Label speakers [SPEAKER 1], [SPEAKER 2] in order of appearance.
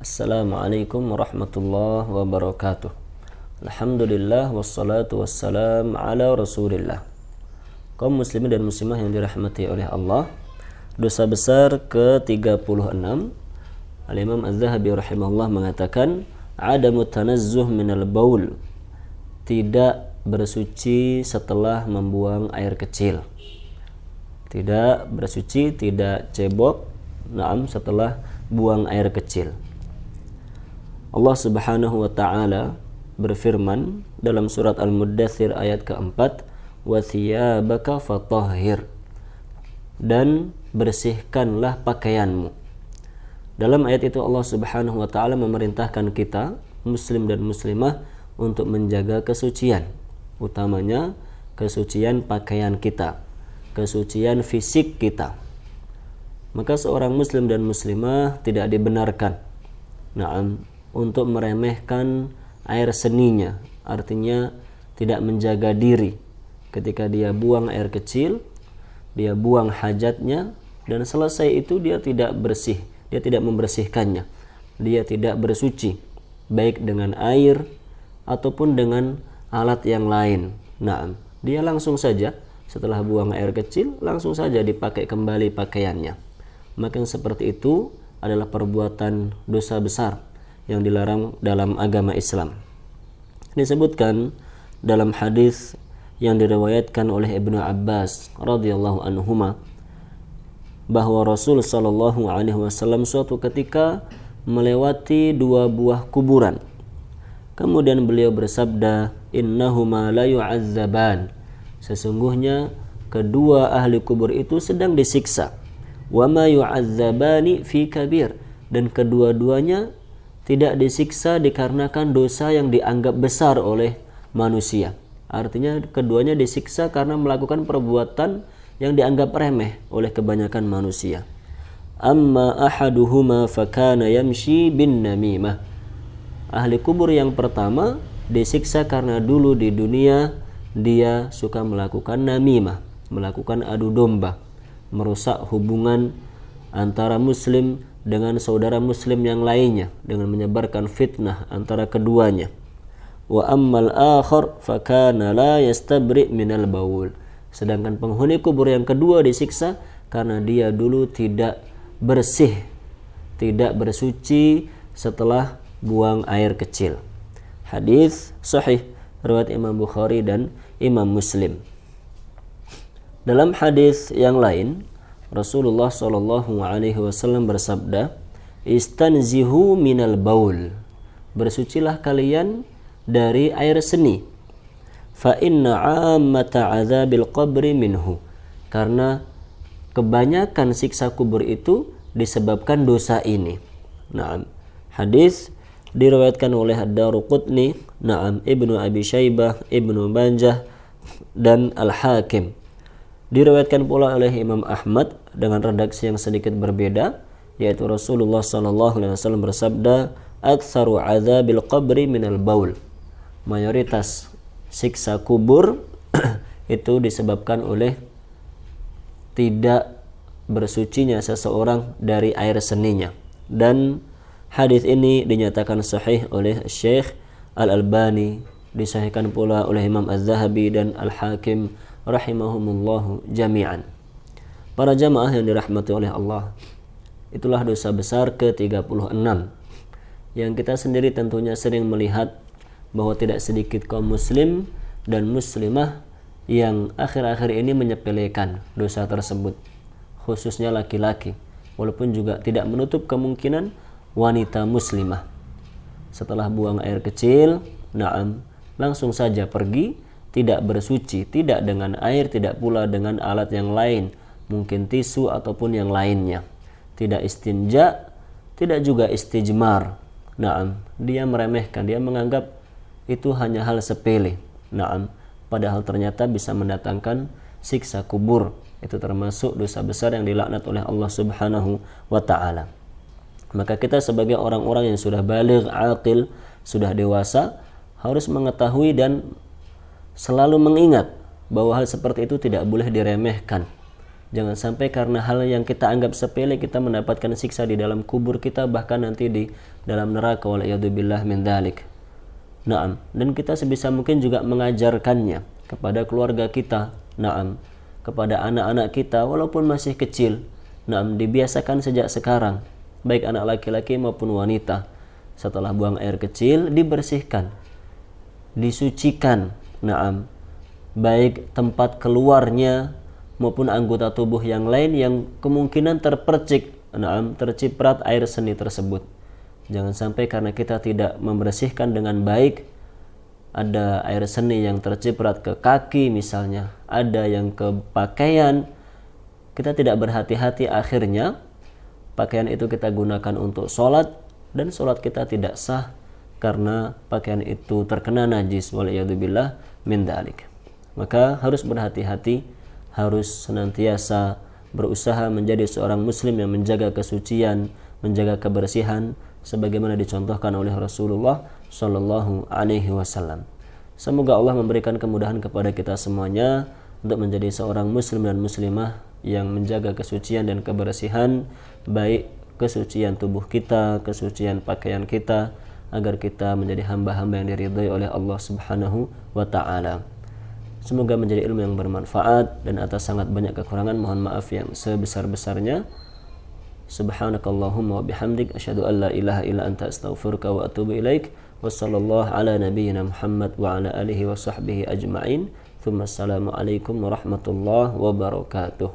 [SPEAKER 1] Assalamualaikum warahmatullahi wabarakatuh. Alhamdulillah wassalatu wassalam ala rasulillah. Kaum muslimin dan muslimah yang dirahmati oleh Allah, dosa besar ke-36, Al-Imam Az-Zahabi rahimahullah mengatakan adamu tanazzuh minal baul, tidak bersuci setelah membuang air kecil. Tidak bersuci, tidak cebok, setelah buang air kecil. Allah Subhanahu wa taala berfirman dalam surat Al-Muddathir ayat keempat, wa thiyabaka fatahhir, dan bersihkanlah pakaianmu. Dalam ayat itu Allah Subhanahu wa taala memerintahkan kita muslim dan muslimah untuk menjaga kesucian, utamanya kesucian pakaian kita, kesucian fisik kita. Maka seorang muslim dan muslimah tidak dibenarkan untuk meremehkan air seninya, artinya tidak menjaga diri ketika dia buang air kecil, dia buang hajatnya, dan selesai itu dia tidak bersih, dia tidak membersihkannya, dia tidak bersuci baik dengan air ataupun dengan alat yang lain. Dia langsung saja setelah buang air kecil langsung saja dipakai kembali pakaiannya. Maka yang seperti itu adalah perbuatan dosa besar yang dilarang dalam agama Islam. Disebutkan dalam hadis yang diriwayatkan oleh Ibnu Abbas radhiyallahu anhuma bahwa Rasul sallallahu alaihi wasallam suatu ketika melewati dua buah kuburan. Kemudian beliau bersabda, innahuma la yu'azzaban, sesungguhnya kedua ahli kubur itu sedang disiksa. Wa ma yu'azzabani fi kabir, dan kedua-duanya tidak disiksa dikarenakan dosa yang dianggap besar oleh manusia. Artinya keduanya disiksa karena melakukan perbuatan yang dianggap remeh oleh kebanyakan manusia. Amma ahaduhuma fakana yamshi bin namimah. Ahli kubur yang pertama disiksa karena dulu di dunia dia suka melakukan namimah, melakukan adu domba, merusak hubungan antara muslim dengan saudara muslim yang lainnya dengan menyebarkan fitnah antara keduanya. Wa ammal akhar fakana la yastabri minal baul, sedangkan penghuni kubur yang kedua disiksa karena dia dulu tidak bersih, tidak bersuci setelah buang air kecil. Hadis sahih riwayat Imam Bukhari dan Imam Muslim. Dalam hadis yang lain Rasulullah sallallahu alaihi wasallam bersabda, istanzihu minal baul, bersucilah kalian dari air seni. Fa inna 'ammata 'adzabil qabri minhu, karena kebanyakan siksa kubur itu disebabkan dosa ini. Hadis diriwayatkan oleh Ad-Daruqutni, Ibnu Abi Syaibah, Ibnu Majah dan Al-Hakim. Diriwayatkan pula oleh Imam Ahmad dengan redaksi yang sedikit berbeda, yaitu Rasulullah sallallahu alaihi wasallam bersabda, aktsaru 'adzabil qabri minal baul, mayoritas siksa kubur itu disebabkan oleh tidak bersucinya seseorang dari air seninya. Dan hadis ini dinyatakan sahih oleh Syekh Al-Albani, disahihkan pula oleh Imam Az-Zahabi dan Al-Hakim rahimahumullahu jami'an. Para jamaah yang dirahmati oleh Allah, itulah dosa besar ke-36 yang kita sendiri tentunya sering melihat bahwa tidak sedikit kaum muslim dan muslimah yang akhir-akhir ini menyepelekan dosa tersebut, khususnya laki-laki, walaupun juga tidak menutup kemungkinan wanita muslimah setelah buang air kecil langsung saja pergi, tidak bersuci, tidak dengan air, tidak pula dengan alat yang lain, mungkin tisu ataupun yang lainnya, tidak istinja, tidak juga istijmar. Dia meremehkan, dia menganggap itu hanya hal sepele. Padahal ternyata bisa mendatangkan siksa kubur. Itu termasuk dosa besar yang dilaknat oleh Allah Subhanahu wa taala. Maka kita sebagai orang-orang yang sudah baligh, aqil, sudah dewasa, harus mengetahui dan selalu mengingat bahwa hal seperti itu tidak boleh diremehkan. Jangan sampai karena hal yang kita anggap sepele kita mendapatkan siksa di dalam kubur kita, bahkan nanti di dalam neraka, waliyadzubillah min dzalik. Naam, dan kita sebisa mungkin juga mengajarkannya kepada keluarga kita, naam, kepada anak-anak kita walaupun masih kecil. Naam, dibiasakan sejak sekarang, baik anak laki-laki maupun wanita, setelah buang air kecil dibersihkan, disucikan, naam, baik tempat keluarnya maupun anggota tubuh yang lain yang kemungkinan terpercik, terciprat air seni tersebut. Jangan sampai karena kita tidak membersihkan dengan baik, ada air seni yang terciprat ke kaki misalnya, ada yang ke pakaian, kita tidak berhati-hati, akhirnya pakaian itu kita gunakan untuk sholat, dan sholat kita tidak sah karena pakaian itu terkena najis, waliyadzubillah min dzalik. Maka harus berhati-hati, harus senantiasa berusaha menjadi seorang muslim yang menjaga kesucian, menjaga kebersihan sebagaimana dicontohkan oleh Rasulullah Shallallahu alaihi wasallam. Semoga Allah memberikan kemudahan kepada kita semuanya untuk menjadi seorang muslim dan muslimah yang menjaga kesucian dan kebersihan, baik kesucian tubuh kita, kesucian pakaian kita, agar kita menjadi hamba-hamba yang diridhai oleh Allah Subhanahu wa taala. Semoga menjadi ilmu yang bermanfaat, dan atas sangat banyak kekurangan mohon maaf yang sebesar-besarnya. Subhanakallahumma wa bihamdik asyhadu an la ilaha illa anta astaghfiruka wa atubu ilaik. Wassallallahu ala nabiyyina Muhammad wa ala alihi wa sahbihi ajma'in. Tsumma assalamu alaikum warahmatullahi wabarakatuh.